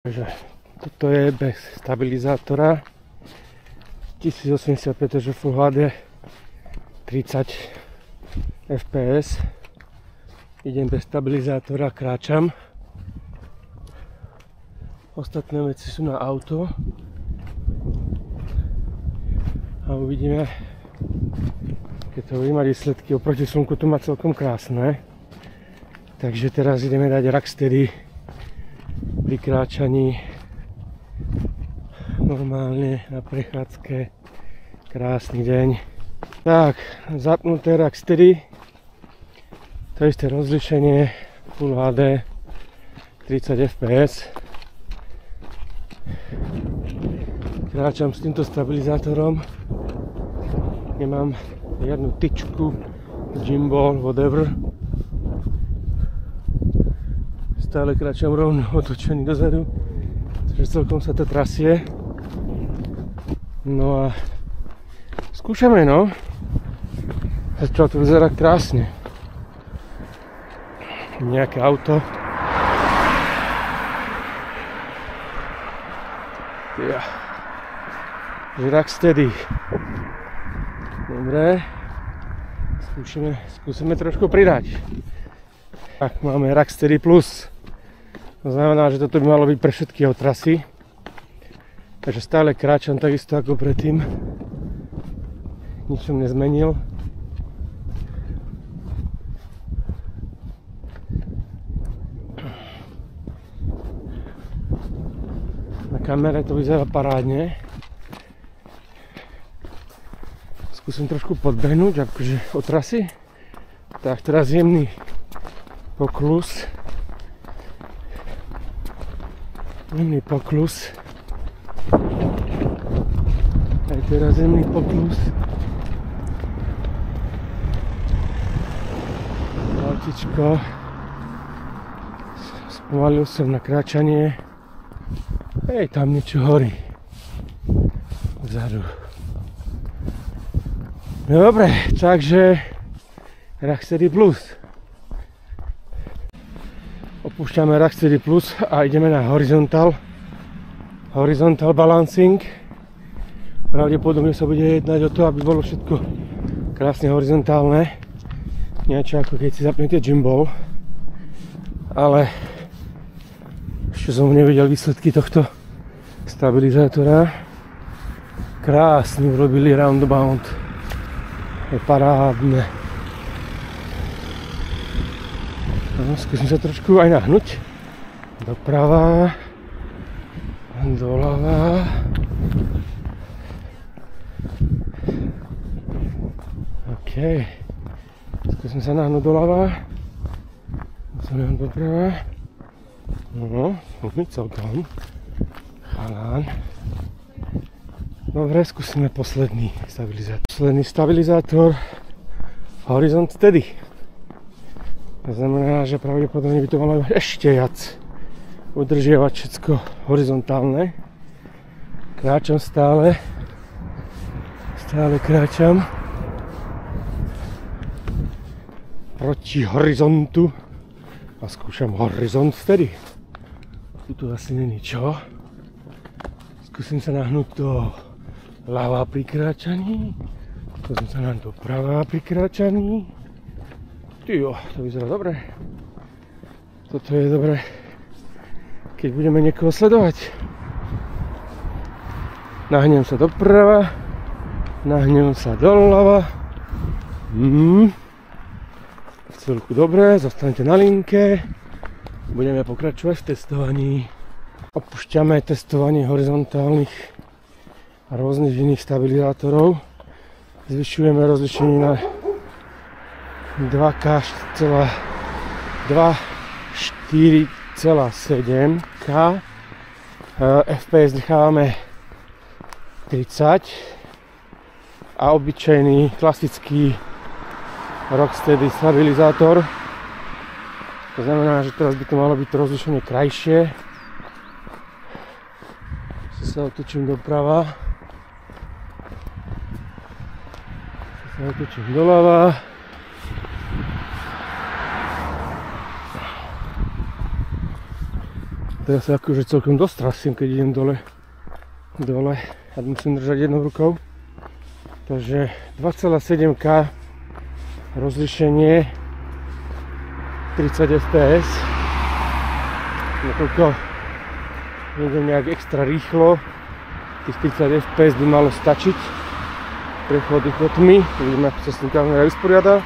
Takže toto je bez stabilizátora 1080p, takže Full HD 30 fps. Idem bez stabilizátora, kráčam. Ostatné veci sú na auto a uvidíme, keď to budeme mať výsledky. Oproti slnku to má celkom krásne, takže teraz ideme dať rocksteady pri kráčaní normálne na prechádzke. Krásny deň. Tak, zapnuté rocksteady, to isté rozlišenie, Full HD 30 fps. Kráčam s týmto stabilizátorom, nemám žiadnu tyčku, gimbal, whatever. Stále kráčam rovno otočený dozadu, takže celkom sa to trasie. No a skúšame, no. Zatiaľ to vyzerá krásne. Nejaké auto. Ja. Rocksteady. Dobre. Skúsime trošku pridať. Tak, máme Rocksteady Plus. To znamená, že toto by malo byť pre všetky jeho trasy. Takže stále kráčam takisto ako predtým. Nič som nezmenil. Na kamere to vyzerá parádne. Skúsim trošku podbehnúť, akože od trasy. Tak, teraz jemný poklus. Jemný poklus. Aj teraz jemný poklus. Autičko. Spomalil som na kráčanie. Hej, tam niečo horí. Vzadu. Dobre, takže Rocksteady Plus. Opúšťame Rocksteady Plus a ideme na horizontal balancing. Pravdepodobne sa bude jednať o to, aby bolo všetko krásne horizontálne. Niečo ako keď si zapnete gimbal. Ale ešte som nevidel výsledky tohto stabilizátora. Krásne urobili roundabout. Je parádne. No, skúsim sa trošku aj nahnúť. Doprava. Doľava. OK. Skúsim sa nahnúť doľava. Musím doprava. No, mi celkom. Chalán. Dobre, skúsime posledný stabilizátor. Posledný stabilizátor Horizon Steady. To znamená, že pravdepodobne by to malo ešte viac udržiavať všetko horizontálne. Kráčam stále kráčam proti horizontu a skúšam Horizon Steady. Tu asi není čo. Skúsim sa nahnúť do ľava pri kráčaní. Skúsim sa nahnúť do pravá pri kráčaní. Tyjo, to vyzerá dobre. Toto je dobre, keď budeme niekoho sledovať. Nahnem sa doprava, nahnem sa doľava. Celku dobre, zostanete na linke. Budeme pokračovať v testovaní. Opúšťame testovanie horizontálnych a rôznych iných stabilizátorov. Zvyšujeme rozlišenie na 2K 4,7K. FPS nechávame 30 a obyčajný klasický Rocksteady stabilizátor. To znamená, že teraz by to malo byť rozlišenie krajšie. Sa otočím doprava. Sa otočím doľava. teraz sa akože celkom dosť trasím, keď idem dole. A musím držať jednou rukou. Takže 2,7K rozlišenie 30 fps. Nakoľko nejdem nejak extra rýchlo, tých 30 fps by malo stačiť. Prechody chodmi, uvidíme, ako sa s tým kamera vysporiada.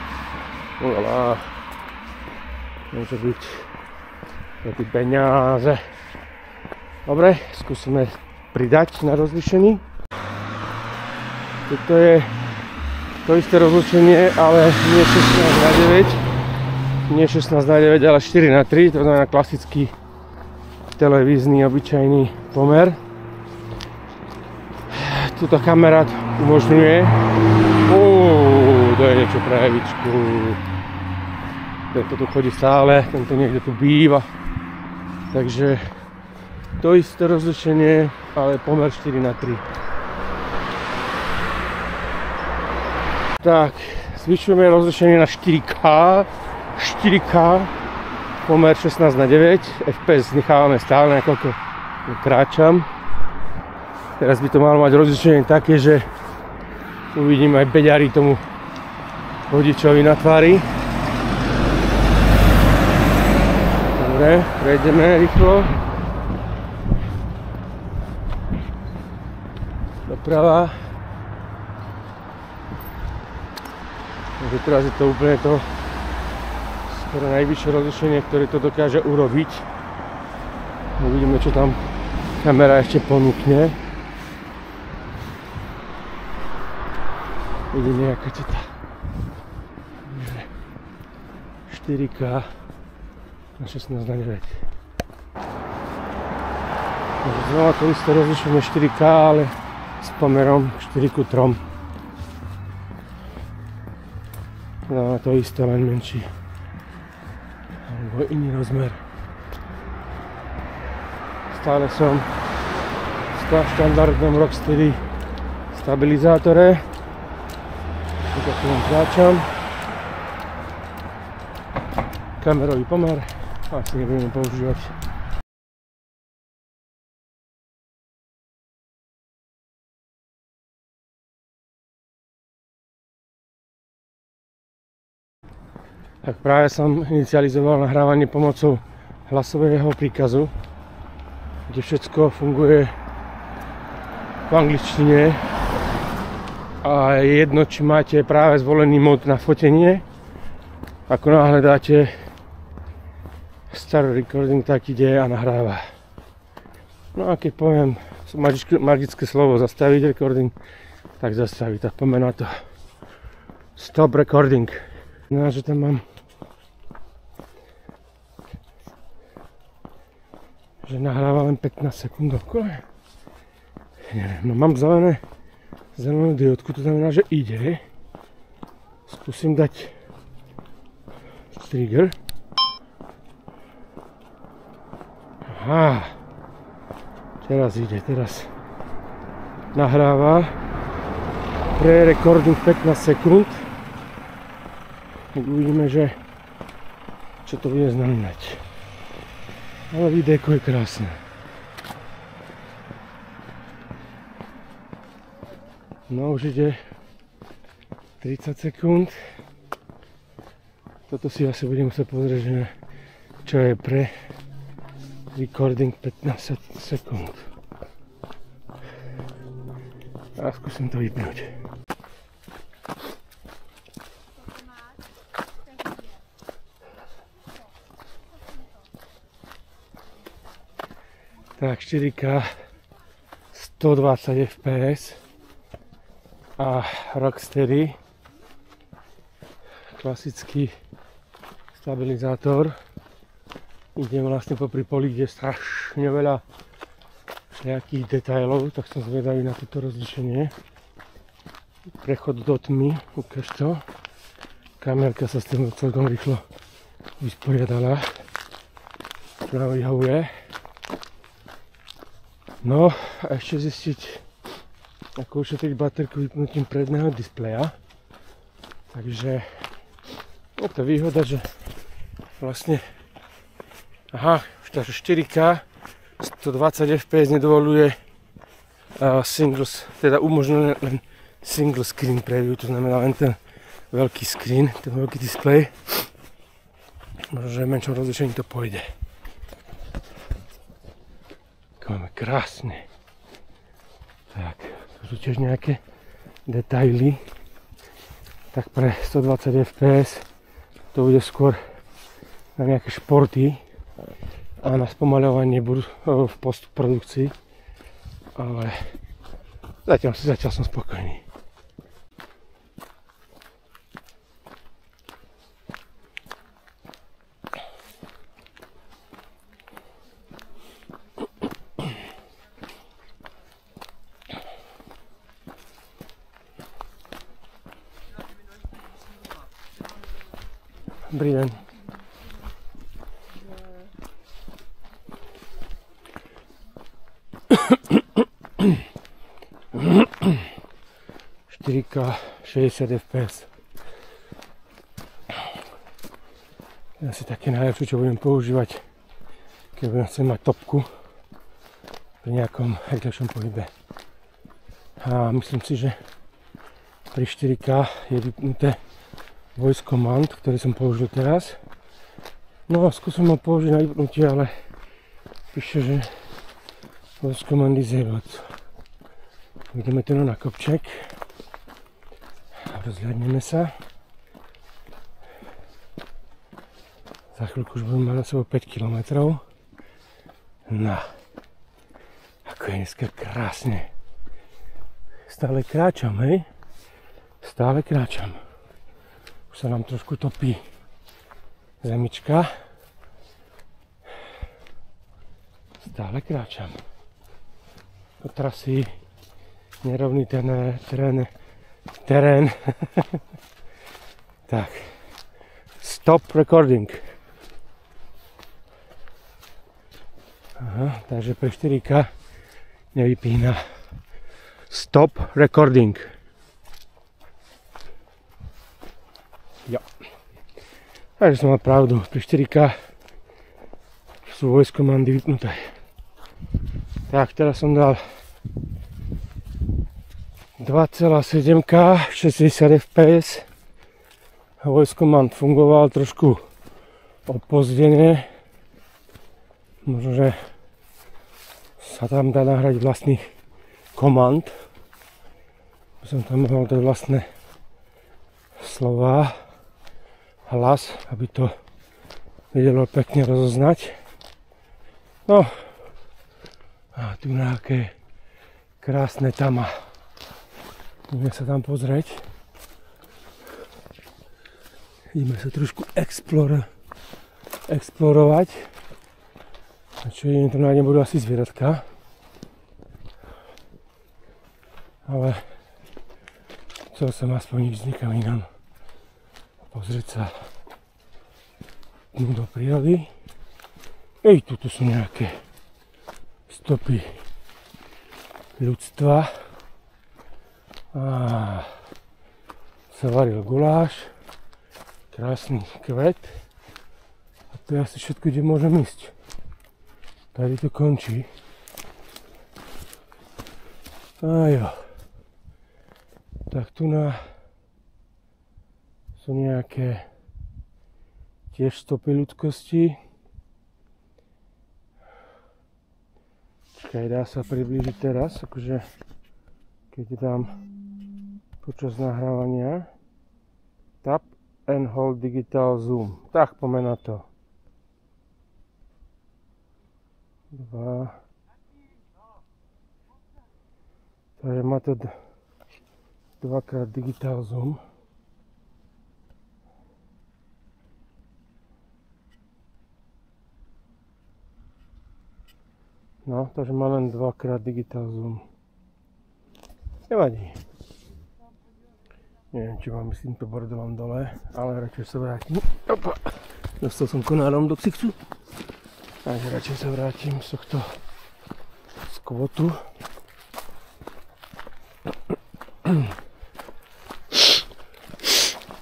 Ulala, môže byť za tie peniaze. Dobre, skúsime pridať na rozlišení. Toto je to isté rozlišenie, ale nie 16:9. Nie 16:9, ale 4:3, to znamená klasický televízny, obyčajný pomer. Tuto kamera umožňuje. To je niečo pre Evičku. Tento tu chodí stále, tento niekde tu býva. Takže to isté rozlišenie, ale pomer 4:3. Tak, zvyšujeme rozlišenie na 4K. Pomer 16:9. FPS nechávame stále, nakoľko kráčam. Teraz by to malo mať rozlišenie také, že uvidím aj beďary tomu vodičovi na tvári. Dobre, prejdeme rýchlo. Doprava. Takže teraz je to úplne to skoro najvyššie rozlišenie, ktoré to dokáže urobiť. Uvidíme, čo tam kamera ešte ponúkne. Uvidíme, aká to tá 4K na 16:9. Takže znova to isté rozlišenie 4K, ale s pomerom 4:3. No to isté, len menší. Alebo iný rozmer. Stále som v štandardnom Rocksteady stabilizátore. Tak tu len tlačam. Kamerový pomer asi nebudeme používať. Tak práve som inicializoval nahrávanie pomocou hlasového príkazu, kde všetko funguje v angličtine a je jedno, či máte práve zvolený mod na fotenie. Ako náhle dáte start recording, tak ide a nahráva. No a keď poviem magické slovo zastaviť recording, tak zastaví, tak poďme na to. Stop recording. No, že tam mám, že nahráva len 15 sekúnd okolo. Neviem, no mám zelenú diódku, to znamená, že ide. Skúsim dať trigger. Aha, teraz ide, teraz nahráva pre recording 15 sekúnd. Tak uvidíme, že čo to bude znamenať. Ale videjko je krásne. No už ide 30 sekúnd. Toto si asi budem musieť pozrieť, že čo je pre recording 15 sekúnd. A skúsim to vypnúť. Tak 4K 120 fps a Rocksteady klasický stabilizátor. Idem vlastne popri poli, kde je strašne veľa všelijakých detailov, tak som zvedavý na toto rozlišenie. Prechod do tmy, ukáž to. Kamerka sa s tým celkom rýchlo vysporiadala, čo nám vyhovuje. No a ešte zistiť, ako ušetriť baterku vypnutím predného displeja. Takže je to výhoda, že vlastne, aha, už to 4K 120 fps nedovoluje singles, teda umožňuje len single screen preview, to znamená len ten veľký screen, ten veľký displej. Možno, že v menšom rozlišení to pôjde. Máme krásne. Tak, tu sú tiež nejaké detaily. Tak pre 120 fps to bude skôr na nejaké športy a na spomaľovanie v postprodukcii. Ale zatiaľ som spokojný. Dobrý deň. K 60 fps. Asi také najlepšie, čo budem používať, keď budem chcieť mať topku pri nejakom rýchlejšom pohybe. A myslím si, že pri 4K je vypnuté voice command, ktorý som použil teraz. No a skúsim ho použiť na vypnutie, ale píše, že voice command disabled. Ideme tu na kopček. Rozhľadneme sa. Za chvíľku už budeme mať na sebou 5 km. No. Ako je dneska krásne. Stále kráčam, hej? Stále kráčam. Už sa nám trošku topí zemička. Stále kráčam. Po trasy, nerovný terén. Tak. Stop recording. Aha, takže pre 4K nevypína. Stop recording. Jo. Takže som mal pravdu. Pri 4K sú voice comandy vypnuté. Tak, teraz som dal 2,7K, 60 fps. Voice command fungoval trošku opozdene. Možno, že sa tam dá nahrať vlastných komand. Som tam mohol dať vlastné slova, hlas, aby to vedelo pekne rozoznať. No a tu nejaké krásne tama. Ideme sa tam pozrieť. Ideme sa trošku explorovať. A čo jedine to nájdem, budú asi zvieratka. Ale chcel som aspoň ísť niekam inam. Pozrieť sa do prírody. Tuto sú nejaké stopy ľudstva. Sa varil guláš. Krásny kvet. A to je asi všetko, kde môžem ísť. Tady to končí. A jo. Tak tu sú nejaké tiež stopy ľudskosti. Čakaj, dá sa priblížiť teraz, akože keď dám počas nahrávania tap and hold digital zoom. Tak, poďme na to. 2. Takže má to dvakrát digital zoom. No, takže má len dvakrát digital zoom. Nevadí. Neviem, či mám s týmto bordelom dole, ale radšej sa vrátim. Opa, dostal som konárom do ksichtu. Takže radšej sa vrátim z tohto skvotu.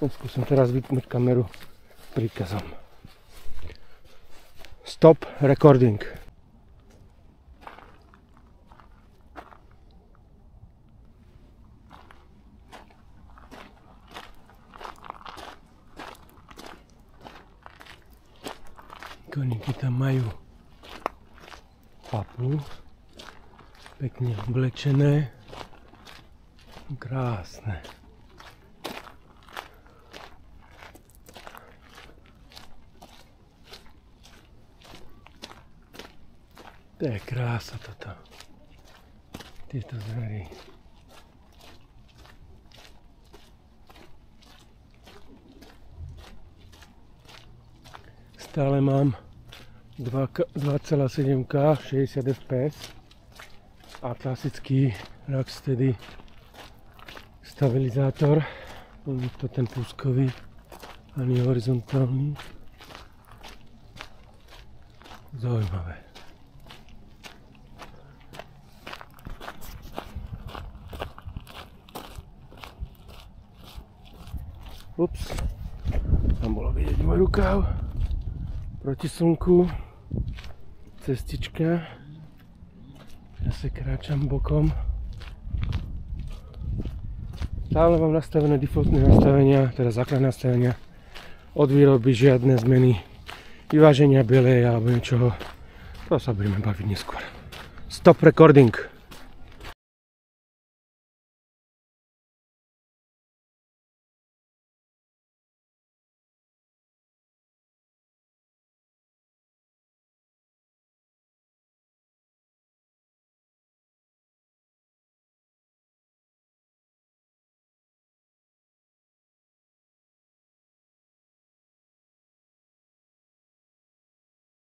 Skúsim teraz vypnúť kameru príkazom. Stop recording. Koníky tam majú papu, pekne oblečené, krásne. To je krása toto, tieto zvery. Stále mám 2,7K 60 fps a klasický Rocksteady stabilizátor. Nie je to ten púskový ani horizontálny. Zaujímavé. Ups, tam bolo vidieť môj rukáv. Proti slnku, cestička, zase kráčam bokom. Stále mám nastavené defaultné nastavenia, teda základné nastavenia. Od výroby žiadne zmeny, vyváženia bielej alebo niečoho. To sa budeme baviť neskôr. Stop recording!